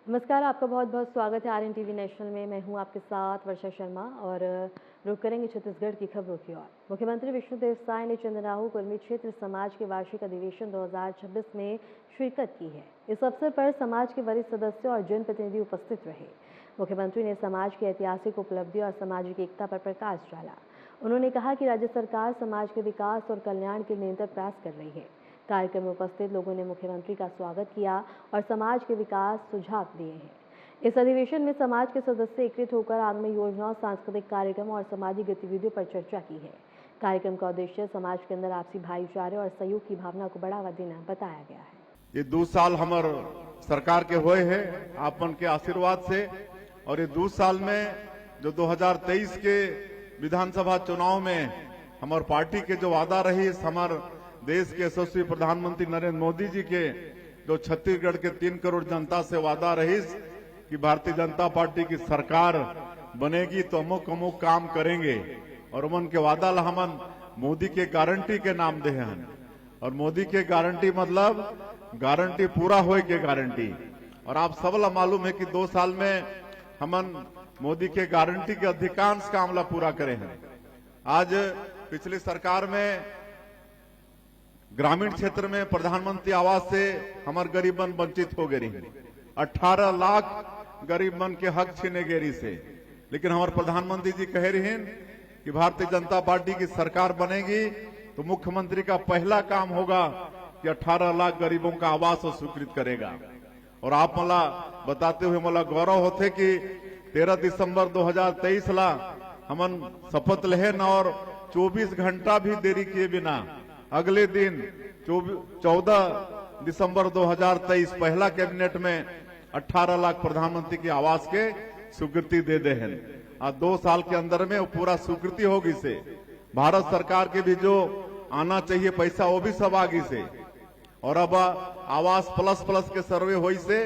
नमस्कार, आपका बहुत बहुत स्वागत है आरएन टीवी नेशनल में। मैं हूं आपके साथ वर्षा शर्मा और रुक करेंगे छत्तीसगढ़ की खबरों की ओर। मुख्यमंत्री विष्णुदेव साय ने चंद्राहू कुर्मी क्षेत्र समाज के वार्षिक अधिवेशन 2026 में शिरकत की है। इस अवसर पर समाज के वरिष्ठ सदस्य और जनप्रतिनिधि उपस्थित रहे। मुख्यमंत्री ने समाज की ऐतिहासिक उपलब्धि और सामाजिक एकता पर प्रकाश डाला। उन्होंने कहा कि राज्य सरकार समाज के विकास और कल्याण के निरंतर प्रयास कर रही है। कार्यक्रम में उपस्थित लोगों ने मुख्यमंत्री का स्वागत किया और समाज के विकास सुझाव दिए हैं। इस अधिवेशन में समाज के सदस्य एकत्रित होकर आगामी योजनाओं, सांस्कृतिक कार्यक्रम और सामाजिक गतिविधियों पर चर्चा की है। कार्यक्रम का उद्देश्य समाज के अंदर आपसी भाईचारे और सहयोग की भावना को बढ़ावा देना बताया गया है। ये 2 साल हमार सरकार के हुए हैं आपन के आशीर्वाद से, और ये 2 साल में जो 2023 के विधानसभा चुनाव में हमार पार्टी के जो वादा रही, हमार देश के यशस्वी प्रधानमंत्री नरेंद्र मोदी जी के जो छत्तीसगढ़ के 3 करोड़ जनता से वादा रही कि भारतीय जनता पार्टी की सरकार बनेगी तो अमुक काम करेंगे, और उमन के वादा ला हमन मोदी के गारंटी के नाम दे हैं। और मोदी के गारंटी मतलब गारंटी पूरा होए के गारंटी। और आप सब ला मालूम है कि 2 साल में हमन मोदी के गारंटी के अधिकांश काम ला पूरा करे हैं। आज पिछली सरकार में ग्रामीण क्षेत्र में प्रधानमंत्री आवास से हमार गरीबन वंचित हो गए हैं। 18 लाख गरीबन के हक छीने गेरी से, लेकिन हमारे प्रधानमंत्री जी कह रहे हैं कि भारतीय जनता पार्टी की सरकार बनेगी तो मुख्यमंत्री का पहला काम होगा कि 18 लाख गरीबों का आवास स्वीकृत करेगा। और आप मला बताते हुए मला गौरव होते कि 13 दिसंबर 2023 ला हमन शपथ लेहन और 24 घंटा भी देरी किए बिना अगले दिन 14 दिसंबर 2023 पहला कैबिनेट में 18 लाख प्रधानमंत्री की आवास के स्वीकृति दे दे हैं। आज 2 साल के अंदर में वो पूरा स्वीकृति होगी से भारत सरकार के भी जो आना चाहिए पैसा वो भी सब आगे से। और अब आवास प्लस के सर्वे हुई से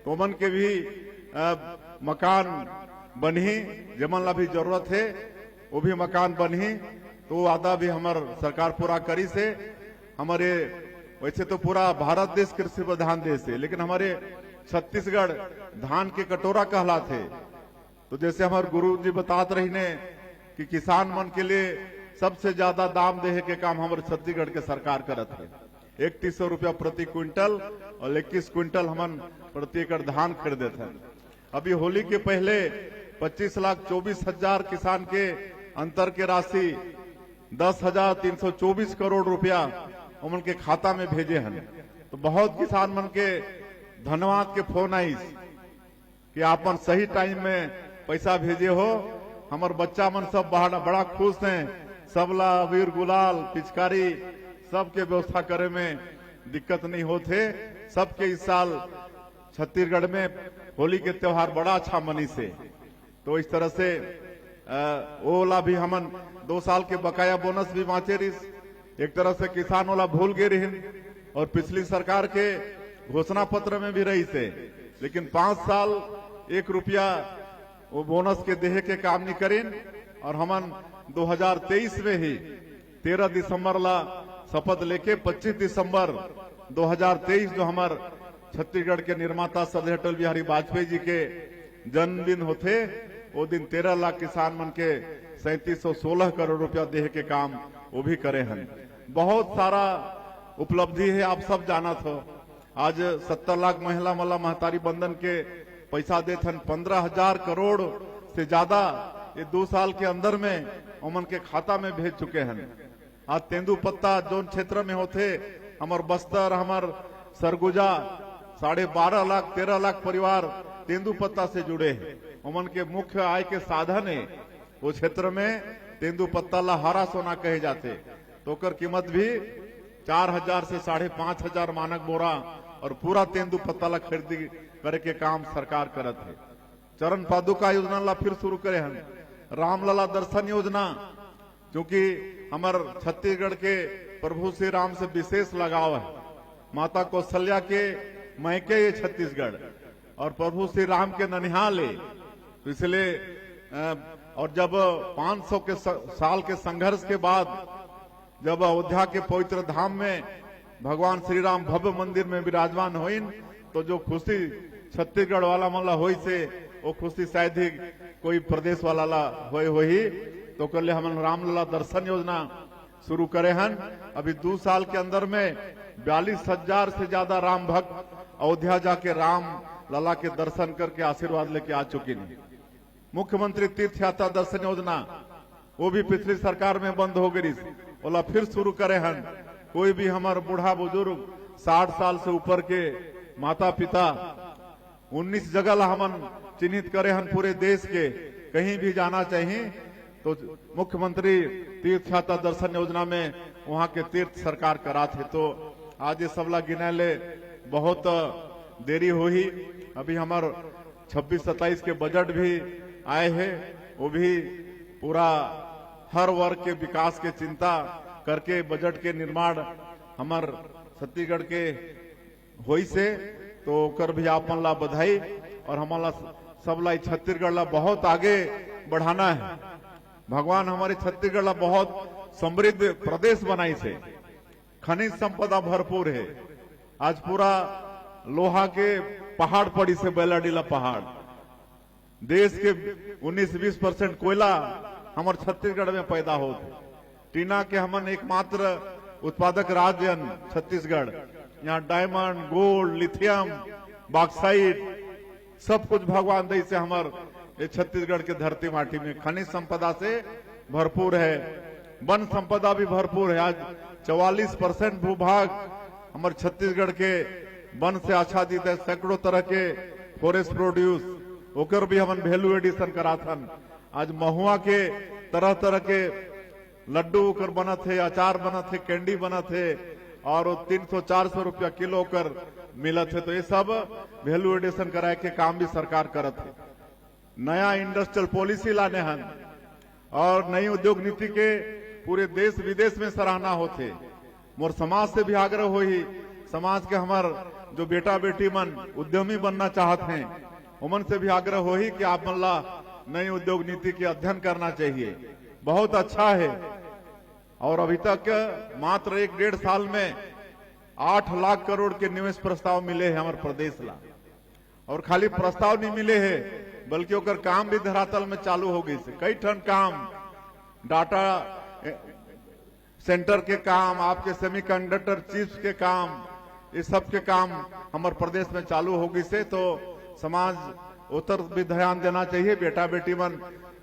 तो मन के भी मकान बनी, जमन ला भी जरूरत है वो भी मकान बनी, तो वादा भी हमार सरकार पूरा करी से। हमारे वैसे तो पूरा भारत देश कृषि प्रधान देश है, लेकिन हमारे छत्तीसगढ़ धान के कटोरा कहलाते। तो जैसे हमारे गुरु जी बतात रही ने कि किसान मन के लिए सबसे ज्यादा दाम देहे के काम हमारे छत्तीसगढ़ के सरकार करत है। 3100 रुपया प्रति क्विंटल और 21 क्विंटल हमन प्रति एकड़ धान खरीदते हैं। अभी होली के पहले 25,24,000 किसान के अंतर के राशि 10,324 करोड़ रुपया उमन के खाता में भेजे हैं। तो बहुत किसान मन के धन्यवाद के फोन आई कि आपन सही टाइम में पैसा भेजे हो। हमार बच्चा मन सब बड़ा खुश हैं, सबला अबीर गुलाल पिचकारी सबके व्यवस्था करे में दिक्कत नहीं होते। सबके इस साल छत्तीसगढ़ में होली के त्योहार बड़ा अच्छा मनी से। तो इस तरह से ओला भी हमन 2 साल के बकाया बोनस भी बाँचे रिस, एक तरह से किसान वाला भूल गए रही। और पिछली सरकार के घोषणा पत्र में भी रही से, लेकिन 5 साल 1 रुपया वो बोनस के देहे के काम नहीं करें। और हमन 2023 में ही 13 दिसंबर ला शपथ लेके 25 दिसंबर 2023 जो हमार छत्तीसगढ़ के निर्माता सरदार अटल बिहारी वाजपेयी जी के जन्मदिन होते, वो दिन 13 लाख किसान मन के 3716 करोड़ रुपया देहे के काम वो भी करे हैं। बहुत सारा उपलब्धि है, आप सब जाना था। आज 70 लाख महिला मला महतारी बंधन के पैसा देते हैं। 15,000 करोड़ से ज्यादा ये 2 साल के अंदर में उमन के खाता में भेज चुके हैं। आज तेंदुपत्ता जोन क्षेत्र में होते हमार बस्तर, हमार सरगुजा 12.5 लाख 13 लाख परिवार तेंदुपत्ता से जुड़े हैं। उमन के मुख्य आय के साधन है वो क्षेत्र में तेंदुपत्ता ला हरा सोना कहे जाते। तो कर कीमत भी 4,000 से 5,500 मानक बोरा और पूरा तेंदुपत्ता ला खरीदी करे के काम सरकार करत है। चरण पादुका योजना ला फिर शुरू करे हैं। रामलला दर्शन योजना, क्योंकि हमार छत्तीसगढ़ के प्रभु श्री राम से विशेष लगाव है। माता कौशल्या के मैके ये छत्तीसगढ़ और प्रभु श्री राम के ननिहाल है, तो इसलिए और जब 500 के साल के संघर्ष के बाद जब अयोध्या के पवित्र धाम में भगवान श्री राम भव्य मंदिर में विराजमान हुई तो जो खुशी छत्तीसगढ़ वाला मन ला होई से वो खुशी शायद ही कोई प्रदेश वाला ला हो ही तो कर ले हमन रामलला दर्शन योजना शुरू करे हन। अभी 2 साल के अंदर में 42,000 से ज्यादा राम भक्त अयोध्या जाके राम लला के दर्शन करके आशीर्वाद लेके आ चुकी हैं। मुख्यमंत्री तीर्थ यात्रा दर्शन योजना वो भी पिछली सरकार में बंद हो गई, बोला फिर शुरू करे हन। कोई भी हमारे बूढ़ा बुजुर्ग 60 साल से ऊपर के माता पिता 19 जगह ला हमन चिन्हित करे हन पूरे देश के, कहीं भी जाना चाहिए तो मुख्यमंत्री तीर्थ यात्रा दर्शन योजना में वहां के तीर्थ सरकार करा थे। तो आज ये सबला गिने ले बहुत देरी हुई। अभी हमार 26-27 के बजट भी आए हैं, वो भी पूरा हर वर्ग के विकास के चिंता करके बजट के निर्माण हमार छत्तीसगढ़ के होई से तो कर भी आप मन ला बधाई। और हमारा सबला छत्तीसगढ़ ला बहुत आगे बढ़ाना है। भगवान हमारे छत्तीसगढ़ ला बहुत समृद्ध प्रदेश बनाई से, खनिज संपदा भरपूर है। आज पूरा लोहा के पहाड़ पड़ी से बेलाडीला पहाड़, देश के 19-20% कोयला हमारे छत्तीसगढ़ में पैदा होते। टीना के हमन एकमात्र उत्पादक राज्य छत्तीसगढ़, यहाँ डायमंड, गोल्ड, लिथियम, बॉक्साइट सब कुछ भगवान दई से हमार ये छत्तीसगढ़ के धरती माटी में खनिज संपदा से भरपूर है। वन संपदा भी भरपूर है। आज 44% भूभाग हमारे छत्तीसगढ़ के वन से आच्छादित है। सैकड़ों तरह के फॉरेस्ट प्रोड्यूस होकर भी हमन वैल्यू एडिशन कराथन। आज महुआ के तरह तरह के लड्डू कर बना थे, अचार बना थे, कैंडी बना थे और 300-400 रुपया किलो कर मिला थे। तो ये सब वैल्यू एडिशन कराए के काम भी सरकार करत है। नया इंडस्ट्रियल पॉलिसी लाने हन और नई उद्योग नीति के पूरे देश विदेश में सराहना होते। मोर समाज से भी आग्रह हो ही, समाज के हमार जो बेटा बेटी मन उद्यमी बनना चाहते हैं उमन से भी आग्रह हो ही कि आप मन ला नई उद्योग नीति के अध्ययन करना चाहिए। बहुत अच्छा है। और अभी तक मात्र 1-1.5 साल में 8 लाख करोड़ के निवेश प्रस्ताव मिले हैं हमारे प्रदेश ला। और खाली प्रस्ताव नहीं मिले हैं बल्कि ओकर काम भी धरातल में चालू हो गई से। कई ठन काम, डाटा सेंटर के काम, आपके सेमीकंडक्टर चिप्स के काम, ये सब के काम हमारे प्रदेश में चालू हो गई से। तो समाज उतर भी ध्यान देना चाहिए बेटा बेटी मन।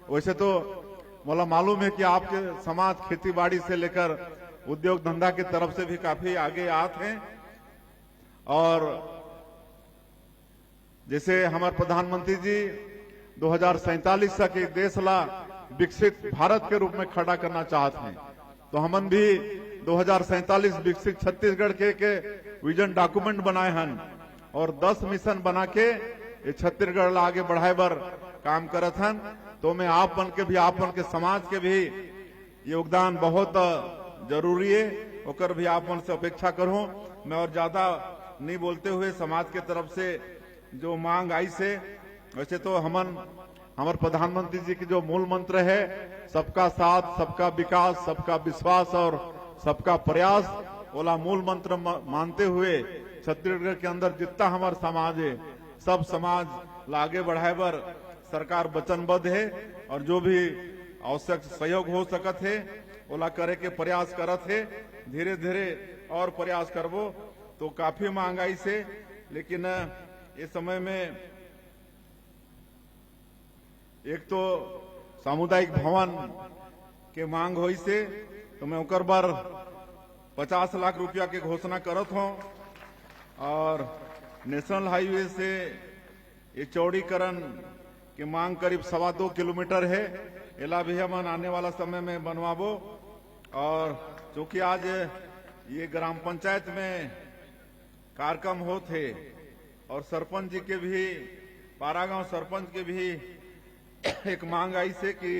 वैसे तो मला मालूम है कि आपके समाज खेती बाड़ी से लेकर उद्योग धंधा की तरफ से भी काफी आगे आते हैं। और जैसे हमारे प्रधानमंत्री जी 2047 तक देश ला विकसित भारत के रूप में खड़ा करना चाहते हैं, तो हमन भी 2047 विकसित छत्तीसगढ़ के विजन डॉक्यूमेंट बनाए हन और 10 मिशन बना के ये छत्तीसगढ़ ला आगे बढ़ाए बर काम करत हन। तो मैं आप बन के भी, आप बन के समाज के भी योगदान बहुत जरूरी है, ओकर भी आप मन से अपेक्षा करूं। मैं और ज्यादा नहीं बोलते हुए समाज के तरफ से जो मांग आई से, वैसे तो हमारे प्रधानमंत्री जी की जो मूल मंत्र है सबका साथ, सबका विकास, सबका विश्वास और सबका प्रयास, वाला मूल मंत्र मानते हुए छत्तीसगढ़ के अंदर जितना हमारा समाज है सब समाज आगे बढ़ाए बर सरकार वचनबद्ध है। और जो भी आवश्यक सहयोग हो सकत है ओला करे के प्रयास करत है। धीरे धीरे और प्रयास करबो तो काफी महंगाई से, लेकिन इस समय में एक तो सामुदायिक भवन के मांग हुई से, तो मैं ओकर बार 50 लाख रुपया के घोषणा करत हूं। और नेशनल हाईवे से ये चौड़ीकरण की मांग करीब 2.25 किलोमीटर है, एला भी हम आने वाला समय में बनवाबो। और चूंकि आज ये ग्राम पंचायत में कार्यक्रम होते और सरपंच जी के भी, पारागांव सरपंच के भी एक मांग आई से कि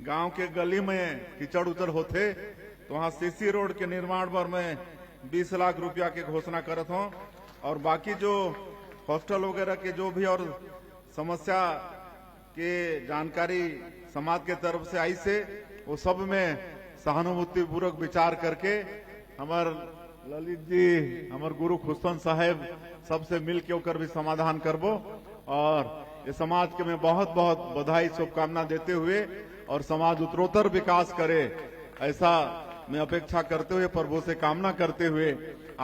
गांव के गली में कीचड़ उचड़ होते, तो वहां सीसी रोड के निर्माण पर मैं 20 लाख रुपया के घोषणा करत हूं। और बाकी जो हॉस्टल वगैरह के जो भी और समस्या के जानकारी समाज के तरफ से आई से, वो सब में सहानुभूति पूर्वक विचार करके हमार ललित जी हमार गुरु खुशन साहेब सबसे मिल के ओकर भी समाधान करबो और ये समाज के मैं बहुत बहुत बधाई शुभकामना देते हुए और समाज उत्तरोत्तर विकास करे ऐसा मैं अपेक्षा करते हुए प्रभु से कामना करते हुए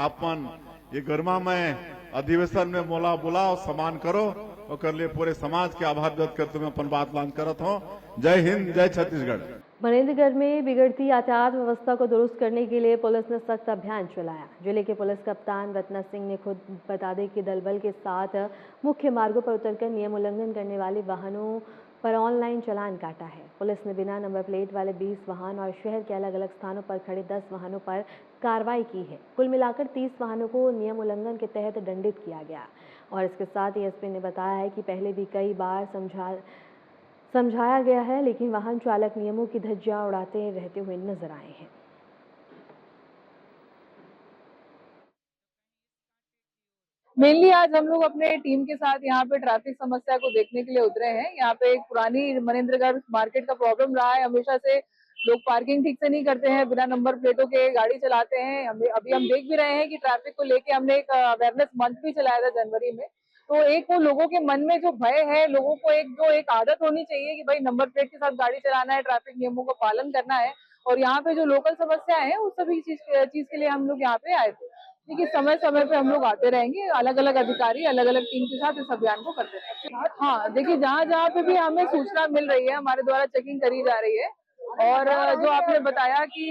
आपन ये गरिमामय अधिवेशन में मोला बुलाओ सम्मान करो और कर लिए पूरे समाज के आभार व्यक्त करते हुए अपन बात लान करत हो। जय हिंद, जय छत्तीसगढ़। मनेन्द्रगढ़ में बिगड़ती यातायात व्यवस्था को दुरुस्त करने के लिए पुलिस ने सख्त अभियान चलाया। जिले के पुलिस कप्तान रत्ना सिंह ने खुद बता दें कि दलबल के साथ मुख्य मार्गों पर उतरकर नियम उल्लंघन करने वाले वाहनों पर ऑनलाइन चालान काटा है। पुलिस ने बिना नंबर प्लेट वाले 20 वाहन और शहर के अलग अलग स्थानों पर खड़े 10 वाहनों पर कार्रवाई की है। कुल मिलाकर 30 वाहनों को नियम उल्लंघन के तहत दंडित किया गया। और इसके साथ ही एसपी ने बताया है कि पहले भी कई बार समझाया गया है, लेकिन वाहन चालक नियमों की धज्जियां उड़ाते रहते हुए नजर आए हैं। मेनली आज हम लोग अपने टीम के साथ यहाँ पे ट्रैफिक समस्या को देखने के लिए उतरे हैं। यहाँ पे एक पुरानी मनेन्द्रगढ़ मार्केट का प्रॉब्लम रहा है हमेशा से। लोग पार्किंग ठीक से नहीं करते हैं, बिना नंबर प्लेटों के गाड़ी चलाते हैं। अभी हम देख भी रहे हैं कि ट्रैफिक को लेके हमने एक अवेयरनेस मंथ भी चलाया था जनवरी में। तो एक वो लोगों के मन में जो भय है, लोगों को एक आदत होनी चाहिए कि भाई नंबर प्लेट के साथ गाड़ी चलाना है, ट्रैफिक नियमों का पालन करना है। और यहाँ पे जो लोकल समस्याएं हैं उस सभी चीज के लिए हम लोग यहाँ पे आए थे। देखिए समय समय पे हम लोग आते रहेंगे, अलग अलग अधिकारी अलग अलग टीम के साथ इस अभियान को करते रहेंगे। हाँ देखिए, जहाँ जहाँ पे भी हमें सूचना मिल रही है हमारे द्वारा चेकिंग करी जा रही है। और जो आपने बताया कि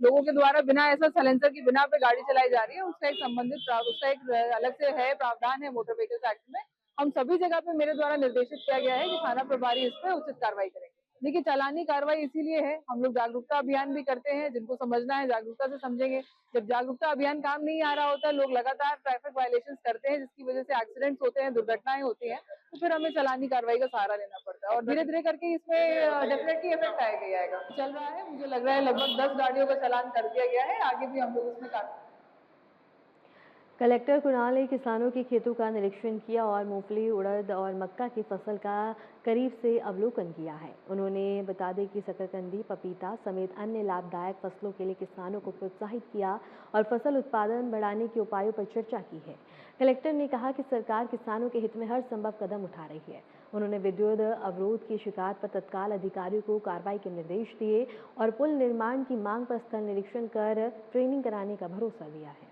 लोगों के द्वारा बिना ऐसा साइलेंसर की बिना पे गाड़ी चलाई जा रही है, उसका एक अलग से है प्रावधान है मोटर व्हीकल्स एक्ट में। हम सभी जगह पे मेरे द्वारा निर्देशित किया गया है कि थाना प्रभारी इस पर उचित कार्रवाई करेंगे। देखिए, चालानी कार्रवाई इसीलिए है, हम लोग जागरूकता अभियान भी करते हैं। जिनको समझना है जागरूकता से समझेंगे। जब जागरूकता अभियान काम नहीं आ रहा होता, लोग लगातार ट्रैफिक वायलेशन करते हैं जिसकी वजह से एक्सीडेंट्स होते हैं, दुर्घटनाएं होती हैं, तो फिर हमें चालानी कार्रवाई का सहारा लेना पड़ता है। और धीरे धीरे करके इसमें डेफिनेटली इफेक्ट आएगा। चल रहा है, मुझे लग रहा है लगभग 10 गाड़ियों का चालान कर दिया गया है। आगे भी हम लोग उसमें कार्रवाई। कलेक्टर कुणाल ने किसानों के खेतों का निरीक्षण किया और मूंगफली, उड़द और मक्का की फसल का करीब से अवलोकन किया है। उन्होंने बता दें कि शकरकंदी, पपीता समेत अन्य लाभदायक फसलों के लिए किसानों को प्रोत्साहित किया और फसल उत्पादन बढ़ाने के उपायों पर चर्चा की है। कलेक्टर ने कहा कि सरकार किसानों के हित में हर संभव कदम उठा रही है। उन्होंने विद्युत अवरोध की शिकायत पर तत्काल अधिकारियों को कार्रवाई के निर्देश दिए और पुल निर्माण की मांग पर स्थल निरीक्षण कर ट्रेनिंग कराने का भरोसा दिया है।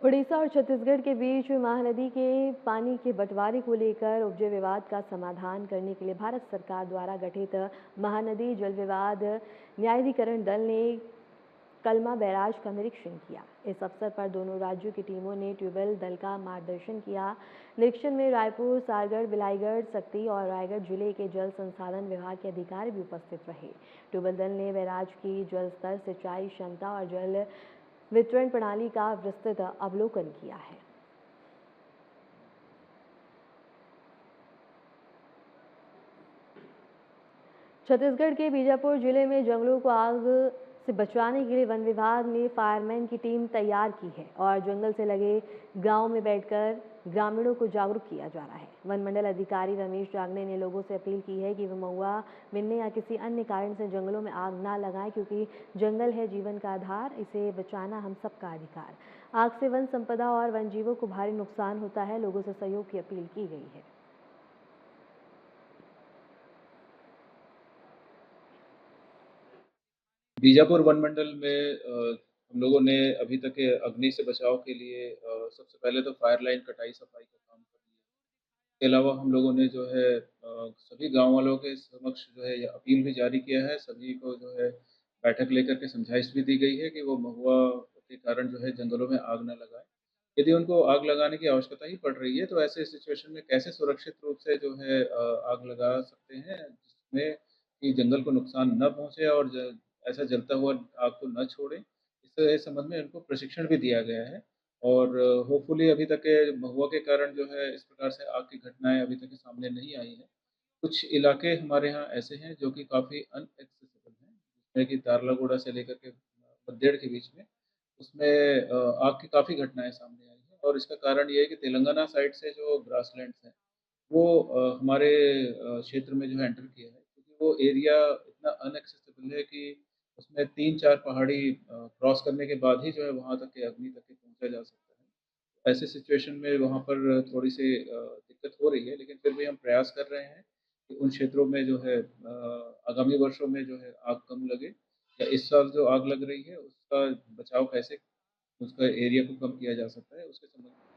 उड़ीसा और छत्तीसगढ़ के बीच महानदी के पानी के बंटवारे को लेकर उपजे विवाद का समाधान करने के लिए भारत सरकार द्वारा गठित महानदी जल विवाद न्यायाधिकरण दल ने कलमा बैराज का निरीक्षण किया। इस अवसर पर दोनों राज्यों की टीमों ने ट्यूबवेल दल का मार्गदर्शन किया। निरीक्षण में रायपुर, सारगढ़, बिलाईगढ़, सक्ती और रायगढ़ जिले के जल संसाधन विभाग के अधिकारी भी उपस्थित रहे। ट्यूबवेल दल ने बैराज की जल स्तर, सिंचाई क्षमता और जल वितरण प्रणाली का विस्तृत अवलोकन किया है। छत्तीसगढ़ के बीजापुर जिले में जंगलों को आग से बचाने के लिए वन विभाग ने फायरमैन की टीम तैयार की है और जंगल से लगे गांव में बैठकर ग्रामीणों को जागरूक किया जा रहा है। वन मंडल अधिकारी रमेश जागने ने लोगों से अपील की है कि वे महुआ मिलने या किसी अन्य कारण से जंगलों में आग ना लगाएं, क्योंकि जंगल है जीवन का आधार, इसे बचाना हम सबका अधिकार। आग से वन संपदा और वन जीवों को भारी नुकसान होता है। लोगों से सहयोग की अपील की गई है। बीजापुर वन मंडल में हम लोगों ने अभी तक के अग्नि से बचाव के लिए सबसे पहले तो फायर लाइन कटाई सफाई का काम कर लिया। इसके अलावा हम लोगों ने जो है सभी गांव वालों के समक्ष जो है ये अपील भी जारी किया है। सभी को जो है बैठक लेकर के समझाइश भी दी गई है कि वो महुआ के कारण जो है जंगलों में आग न लगाए। यदि उनको आग लगाने की आवश्यकता ही पड़ रही है तो ऐसे सिचुएशन में कैसे सुरक्षित रूप से जो है आग लगा सकते हैं जिसमें कि जंगल को नुकसान न पहुंचे और ऐसा जलता हुआ आग को न छोड़े। इस संबंध में उनको प्रशिक्षण भी दिया गया है और होपफुली अभी तक के महुआ के कारण जो है इस प्रकार से आग की घटनाएं अभी तक के सामने नहीं आई हैं। कुछ इलाके हमारे यहाँ ऐसे हैं जो कि काफ़ी अनएक्सेसिबल हैं, जिसमें कि तारलागुड़ा से लेकर के बद्देड़ के बीच में उसमें आग की काफ़ी घटनाएं सामने आई हैं और इसका कारण ये है कि तेलंगाना साइड से जो ग्रासलैंड्स हैं वो हमारे क्षेत्र में जो है एंटर किया है, क्योंकि वो एरिया इतना अनएक्सेसिबल है कि उसमें 3-4 पहाड़ी क्रॉस करने के बाद ही जो है वहाँ तक के अग्नि तक के पहुँचा जा सकता है। ऐसे सिचुएशन में वहाँ पर थोड़ी-सी दिक्कत हो रही है, लेकिन फिर भी हम प्रयास कर रहे हैं कि उन क्षेत्रों में जो है आगामी वर्षों में जो है आग कम लगे, या इस साल जो आग लग रही है उसका बचाव कैसे, उसका एरिया को कम किया जा सकता है, उसके संबंध में।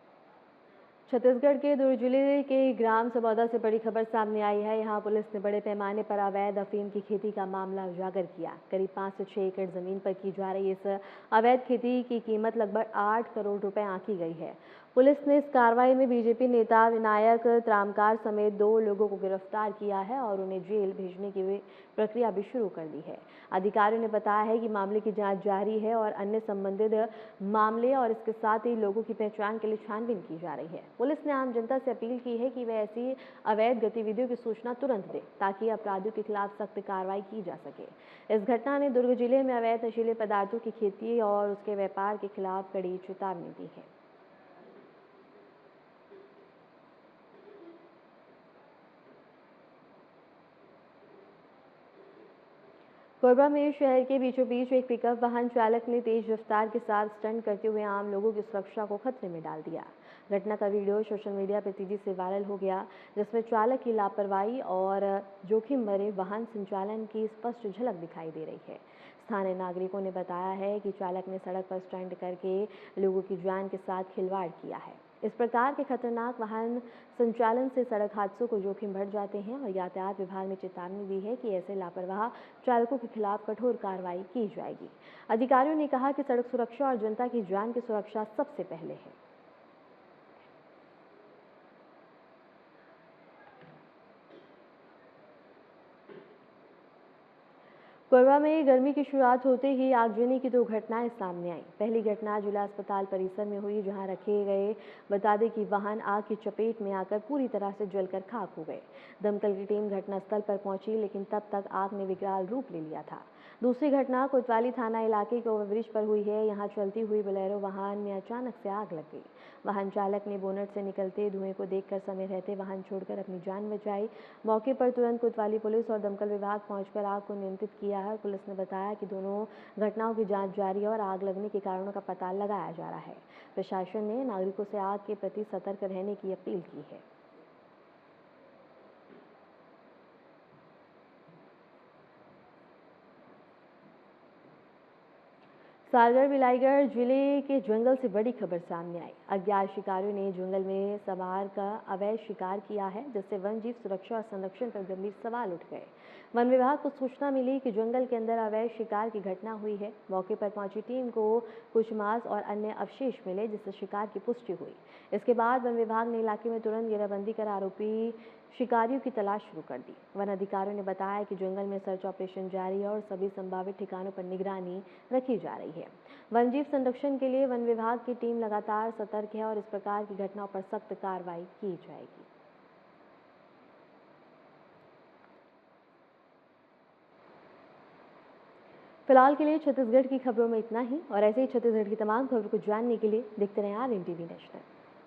छत्तीसगढ़ के दुर्ग जिले के ग्राम सबौदा से बड़ी खबर सामने आई है। यहाँ पुलिस ने बड़े पैमाने पर अवैध अफीम की खेती का मामला उजागर किया। करीब 5 से 6 एकड़ जमीन पर की जा रही इस अवैध खेती की कीमत लगभग 8 करोड़ रुपए आंकी गई है। पुलिस ने इस कार्रवाई में बीजेपी नेता विनायक त्रामकार समेत 2 लोगों को गिरफ्तार किया है और उन्हें जेल भेजने की प्रक्रिया भी शुरू कर दी है। अधिकारियों ने बताया है कि मामले की जांच जारी है और अन्य संबंधित मामले और इसके साथ ही लोगों की पहचान के लिए छानबीन की जा रही है। पुलिस ने आम जनता से अपील की है कि वे ऐसी अवैध गतिविधियों की सूचना तुरंत दें ताकि अपराधियों के खिलाफ सख्त कार्रवाई की जा सके। इस घटना ने दुर्ग जिले में अवैध नशीले पदार्थों की खेती और उसके व्यापार के खिलाफ कड़ी चेतावनी दी है। कोरबा में शहर के बीचों बीच एक पिकअप वाहन चालक ने तेज रफ्तार के साथ स्टंट करते हुए आम लोगों की सुरक्षा को खतरे में डाल दिया। घटना का वीडियो सोशल मीडिया पर तेजी से वायरल हो गया, जिसमें चालक की लापरवाही और जोखिम भरे वाहन संचालन की स्पष्ट झलक दिखाई दे रही है। स्थानीय नागरिकों ने बताया है कि चालक ने सड़क पर स्टंट करके लोगों की जान के साथ खिलवाड़ किया है। इस प्रकार के खतरनाक वाहन संचालन से सड़क हादसों को जोखिम बढ़ जाते हैं और यातायात विभाग ने चेतावनी दी है कि ऐसे लापरवाह चालकों के खिलाफ कठोर कार्रवाई की जाएगी। अधिकारियों ने कहा कि सड़क सुरक्षा और जनता की जान की सुरक्षा सबसे पहले है। कोरबा में गर्मी की शुरुआत होते ही आगजनी की 2 घटनाएं सामने आई। पहली घटना जिला अस्पताल परिसर में हुई, जहां रखे गए बता दें कि वाहन आग की चपेट में आकर पूरी तरह से जलकर खाक हो गए। दमकल की टीम घटनास्थल पर पहुंची, लेकिन तब तक आग ने विकराल रूप ले लिया था। दूसरी घटना कोतवाली थाना इलाके के ओवरब्रिज पर हुई है। यहाँ चलती हुई बोलेरो वाहन में अचानक से आग लग गई। वाहन चालक ने बोनट से निकलते धुएं को देखकर समय रहते वाहन छोड़कर अपनी जान बचाई। मौके पर तुरंत कोतवाली पुलिस और दमकल विभाग पहुंचकर आग को नियंत्रित किया है। पुलिस ने बताया कि दोनों घटनाओं की जांच जारी है और आग लगने के कारणों का पता लगाया जा रहा है। प्रशासन ने नागरिकों से आग के प्रति सतर्क रहने की अपील की है। सागर बिलाईगढ़ जिले के जंगल से बड़ी खबर सामने आई। अज्ञात शिकारियों ने जंगल में सवार का अवैध शिकार किया है, जिससे वन जीव सुरक्षा और संरक्षण पर गंभीर सवाल उठ गए। वन विभाग को सूचना मिली कि जंगल के अंदर अवैध शिकार की घटना हुई है। मौके पर पहुंची टीम को कुछ मांस और अन्य अवशेष मिले, जिससे शिकार की पुष्टि हुई। इसके बाद वन विभाग ने इलाके में तुरंत घेराबंदी कर आरोपी शिकारियों की तलाश शुरू कर दी। वन अधिकारियों ने बताया कि जंगल में सर्च ऑपरेशन जारी है और सभी संभावित ठिकानों पर निगरानी रखी जा रही है। वन्यजीव संरक्षण के लिए वन विभाग की टीम लगातार सतर्क है और इस प्रकार की घटनाओं पर सख्त कार्रवाई की जाएगी। फिलहाल के लिए छत्तीसगढ़ की खबरों में इतना ही, और ऐसे ही छत्तीसगढ़ की तमाम खबरों को जानने के लिए देखते रहें RNTV नेशनल।